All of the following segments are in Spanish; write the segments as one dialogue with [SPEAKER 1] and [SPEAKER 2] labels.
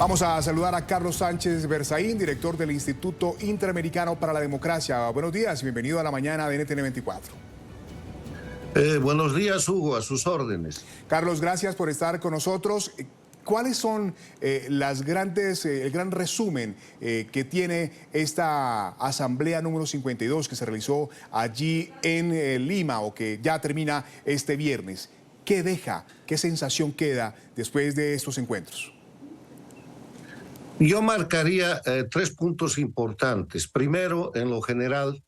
[SPEAKER 1] Vamos a saludar a Carlos Sánchez Berzaín, director del Instituto Interamericano para la Democracia. Buenos días y bienvenido a la mañana de NTN 24.
[SPEAKER 2] Buenos días, Hugo, a sus órdenes.
[SPEAKER 1] Carlos, gracias por estar con nosotros. ¿Cuáles son el gran resumen que tiene esta asamblea número 52 que se realizó allí en Lima o que ya termina este viernes? ¿Qué deja, qué sensación queda después de estos encuentros?
[SPEAKER 2] Yo marcaría 3 puntos importantes. Primero, en lo general,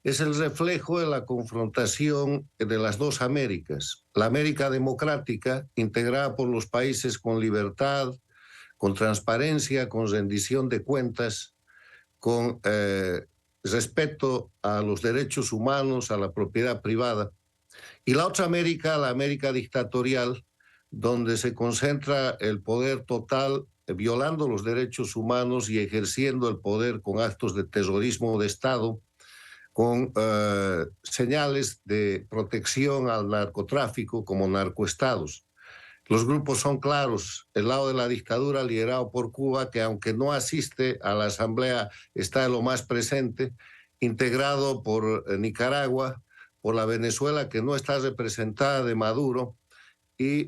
[SPEAKER 2] es el reflejo de la confrontación de las dos Américas. La América democrática, integrada por los países con libertad, con transparencia, con rendición de cuentas, con respeto a los derechos humanos, a la propiedad privada. Y la otra América, la América dictatorial, donde se concentra el poder total, violando los derechos humanos y ejerciendo el poder con actos de terrorismo de Estado, con señales de protección al narcotráfico como narcoestados. Los grupos son claros. El lado de la dictadura liderado por Cuba, que aunque no asiste a la asamblea, está de lo más presente, integrado por Nicaragua, por la Venezuela, que no está representada de Maduro, y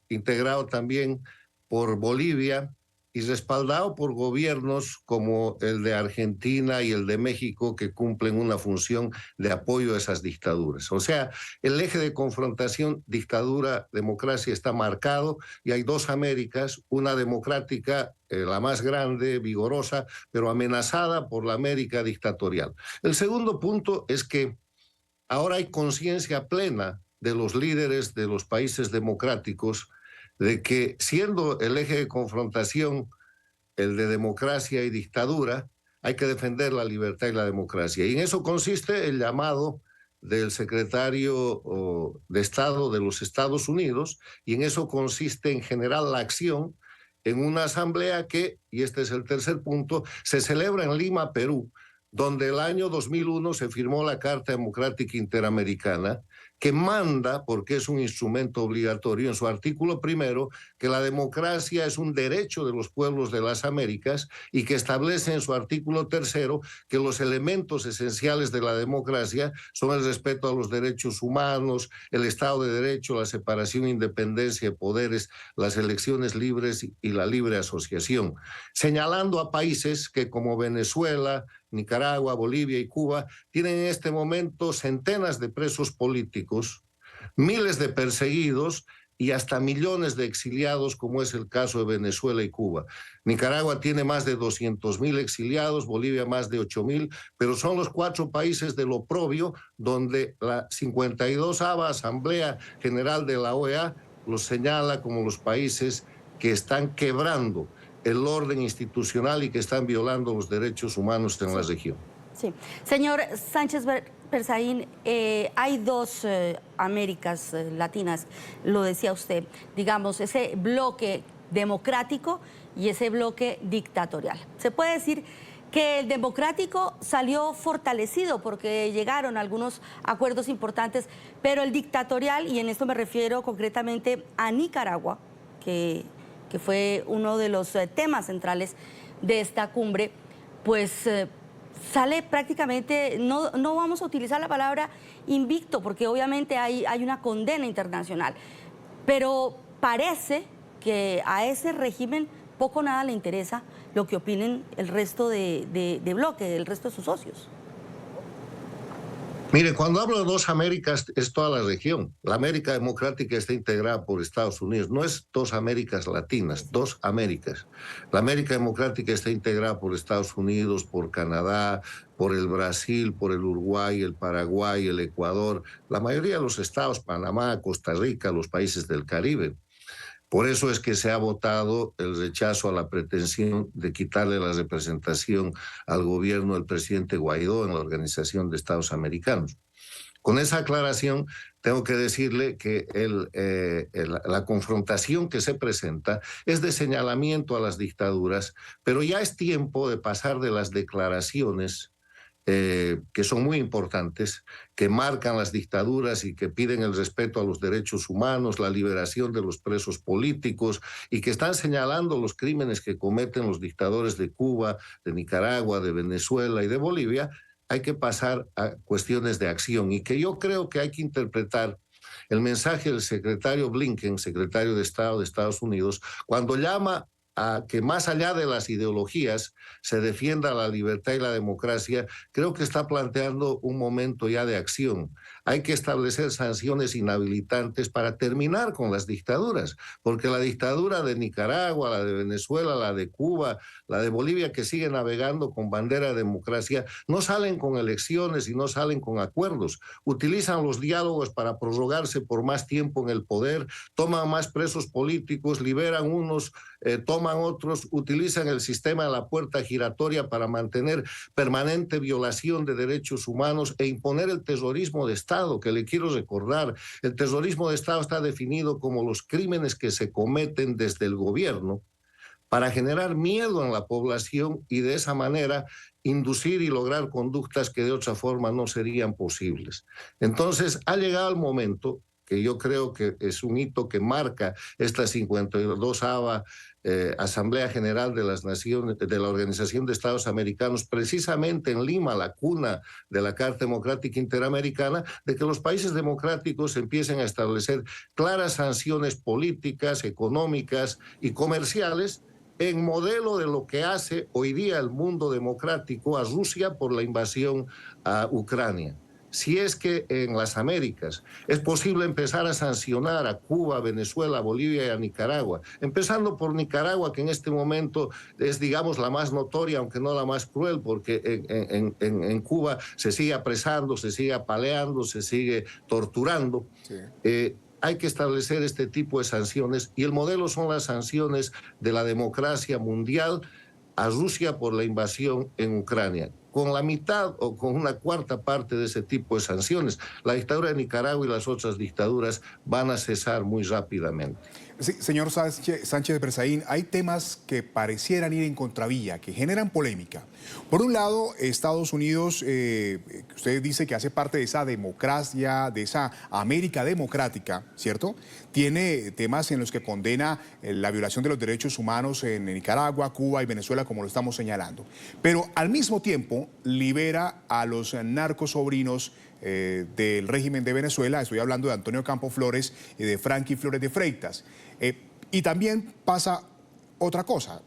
[SPEAKER 2] integrado también por Bolivia y respaldado por gobiernos como el de Argentina y el de México, que cumplen una función de apoyo a esas dictaduras. O sea, el eje de confrontación dictadura-democracia está marcado y hay dos Américas, una democrática, la más grande, vigorosa, pero amenazada por la América dictatorial. El segundo punto es que ahora hay conciencia plena de los líderes de los países democráticos de que, siendo el eje de confrontación el de democracia y dictadura, hay que defender la libertad y la democracia. Y en eso consiste el llamado del secretario de Estado de los Estados Unidos, y en eso consiste en general la acción en una asamblea que, y este es el tercer punto, se celebra en Lima, Perú, donde el año 2001 se firmó la Carta Democrática Interamericana, que manda, porque es un instrumento obligatorio, en su artículo primero, que la democracia es un derecho de los pueblos de las Américas y que establece en su artículo tercero que los elementos esenciales de la democracia son el respeto a los derechos humanos, el Estado de Derecho, la separación e independencia de poderes, las elecciones libres y la libre asociación, señalando a países que, como Venezuela, Nicaragua, Bolivia y Cuba, tienen en este momento centenas de presos políticos, miles de perseguidos y hasta millones de exiliados, como es el caso de Venezuela y Cuba. Nicaragua tiene más de 200.000 exiliados, Bolivia más de 8.000, pero son los 4 países del oprobio donde la 52ª Asamblea General de la OEA los señala como los países que están quebrando el orden institucional y que están violando los derechos humanos en la región.
[SPEAKER 3] Sí. Señor Sánchez Berzaín, hay dos Américas latinas, lo decía usted, digamos, ese bloque democrático y ese bloque dictatorial. Se puede decir que el democrático salió fortalecido porque llegaron algunos acuerdos importantes, pero el dictatorial, y en esto me refiero concretamente a Nicaragua, que fue uno de los temas centrales de esta cumbre, pues sale prácticamente, no vamos a utilizar la palabra invicto, porque obviamente hay una condena internacional, pero parece que a ese régimen poco o nada le interesa lo que opinen el resto de bloque, el resto de sus socios.
[SPEAKER 2] Mire, cuando hablo de dos Américas, es toda la región. La América democrática está integrada por Estados Unidos. No es dos Américas latinas, dos Américas. La América democrática está integrada por Estados Unidos, por Canadá, por el Brasil, por el Uruguay, el Paraguay, el Ecuador, la mayoría de los estados, Panamá, Costa Rica, los países del Caribe. Por eso es que se ha votado el rechazo a la pretensión de quitarle la representación al gobierno del presidente Guaidó en la Organización de Estados Americanos. Con esa aclaración, tengo que decirle que la confrontación que se presenta es de señalamiento a las dictaduras, pero ya es tiempo de pasar de las declaraciones que son muy importantes, que marcan las dictaduras y que piden el respeto a los derechos humanos, la liberación de los presos políticos y que están señalando los crímenes que cometen los dictadores de Cuba, de Nicaragua, de Venezuela y de Bolivia, hay que pasar a cuestiones de acción y que yo creo que hay que interpretar el mensaje del secretario Blinken, secretario de Estado de Estados Unidos, cuando llama a que más allá de las ideologías se defienda la libertad y la democracia, creo que está planteando un momento ya de acción. Hay que establecer sanciones inhabilitantes para terminar con las dictaduras, porque la dictadura de Nicaragua, la de Venezuela, la de Cuba, la de Bolivia, que sigue navegando con bandera de democracia, no salen con elecciones y no salen con acuerdos. Utilizan los diálogos para prorrogarse por más tiempo en el poder, toman más presos políticos, liberan unos, toman otros, utilizan el sistema de la puerta giratoria para mantener permanente violación de derechos humanos e imponer el terrorismo de Estado, que le quiero recordar. El terrorismo de Estado está definido como los crímenes que se cometen desde el gobierno para generar miedo en la población y de esa manera inducir y lograr conductas que de otra forma no serían posibles. Entonces, ha llegado el momento que yo creo que es un hito que marca esta 52ª Asamblea General de las Naciones, de la Organización de Estados Americanos, precisamente en Lima, la cuna de la Carta Democrática Interamericana, de que los países democráticos empiecen a establecer claras sanciones políticas, económicas y comerciales en modelo de lo que hace hoy día el mundo democrático a Rusia por la invasión a Ucrania. Si es que en las Américas es posible empezar a sancionar a Cuba, Venezuela, Bolivia y a Nicaragua, empezando por Nicaragua, que en este momento es, digamos, la más notoria, aunque no la más cruel, porque en Cuba se sigue apresando, se sigue apaleando, se sigue torturando. Sí. Hay que establecer este tipo de sanciones y el modelo son las sanciones de la democracia mundial a Rusia por la invasión en Ucrania. Con la mitad o con una cuarta parte de ese tipo de sanciones, la dictadura de Nicaragua y las otras dictaduras van a cesar muy rápidamente.
[SPEAKER 1] Sí, señor Sánchez Berzaín, hay temas que parecieran ir en contravía, que generan polémica. Por un lado, Estados Unidos, usted dice que hace parte de esa democracia, de esa América democrática, ¿cierto? Tiene temas en los que condena la violación de los derechos humanos en Nicaragua, Cuba y Venezuela, como lo estamos señalando. Pero al mismo tiempo libera a los narcosobrinos del régimen de Venezuela, estoy hablando de Antonio Campo Flores y de Franky Flores de Freitas. Y también pasa otra cosa.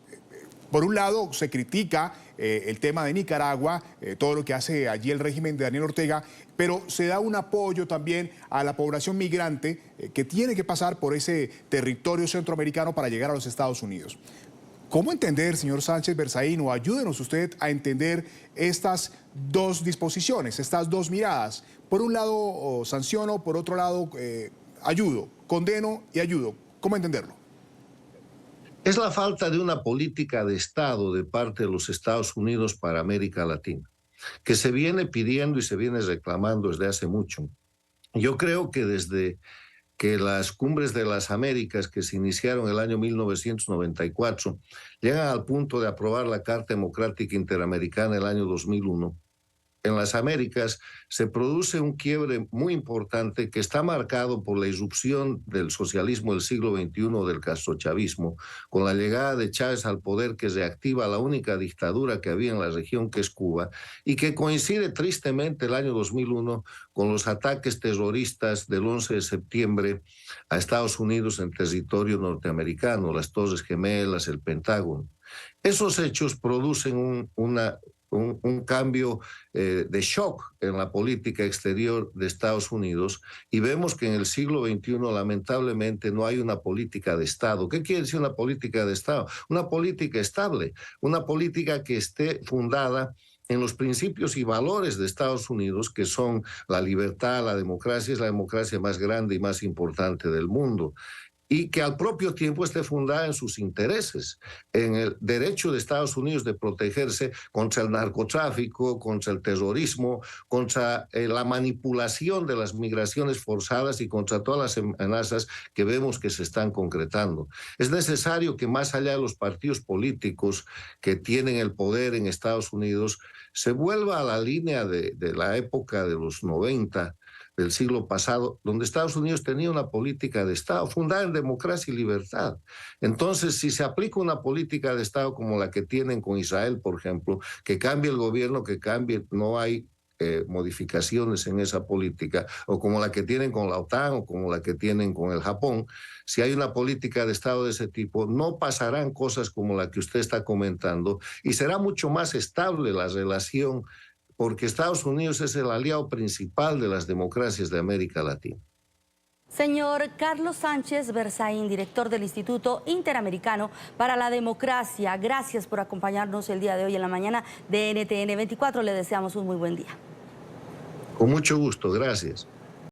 [SPEAKER 1] Por un lado, se critica el tema de Nicaragua, todo lo que hace allí el régimen de Daniel Ortega, pero se da un apoyo también a la población migrante que tiene que pasar por ese territorio centroamericano para llegar a los Estados Unidos. ¿Cómo entender, señor Sánchez Berzaín, o ayúdenos usted a entender estas dos disposiciones, estas dos miradas? Por un lado sanciono, por otro lado ayudo, condeno y ayudo. ¿Cómo entenderlo?
[SPEAKER 2] Es la falta de una política de Estado de parte de los Estados Unidos para América Latina, que se viene pidiendo y se viene reclamando desde hace mucho. Yo creo que desde que las cumbres de las Américas, que se iniciaron en el año 1994, llegan al punto de aprobar la Carta Democrática Interamericana en el año 2001, en las Américas se produce un quiebre muy importante que está marcado por la irrupción del socialismo del siglo XXI, del castrochavismo, con la llegada de Chávez al poder que reactiva la única dictadura que había en la región, que es Cuba, y que coincide tristemente el año 2001 con los ataques terroristas del 11 de septiembre a Estados Unidos en territorio norteamericano, las Torres Gemelas, el Pentágono. Esos hechos producen un cambio de shock en la política exterior de Estados Unidos y vemos que en el siglo XXI lamentablemente no hay una política de Estado. ¿Qué quiere decir una política de Estado? Una política estable, una política que esté fundada en los principios y valores de Estados Unidos, que son la libertad, la democracia, es la democracia más grande y más importante del mundo. y que al propio tiempo esté fundada en sus intereses, en el derecho de Estados Unidos de protegerse contra el narcotráfico, contra el terrorismo, contra la manipulación de las migraciones forzadas y contra todas las amenazas que vemos que se están concretando. Es necesario que más allá de los partidos políticos que tienen el poder en Estados Unidos, se vuelva a la línea de la época de los 90, del siglo pasado, donde Estados Unidos tenía una política de Estado fundada en democracia y libertad. Entonces, si se aplica una política de Estado como la que tienen con Israel, por ejemplo, que cambie el gobierno, que cambie, no hay modificaciones en esa política, o como la que tienen con la OTAN o como la que tienen con el Japón, si hay una política de Estado de ese tipo, no pasarán cosas como la que usted está comentando y será mucho más estable la relación, porque Estados Unidos es el aliado principal de las democracias de América Latina.
[SPEAKER 3] Señor Carlos Sánchez Berzaín, director del Instituto Interamericano para la Democracia, gracias por acompañarnos el día de hoy en la mañana de NTN 24. Le deseamos un muy buen día.
[SPEAKER 2] Con mucho gusto, gracias.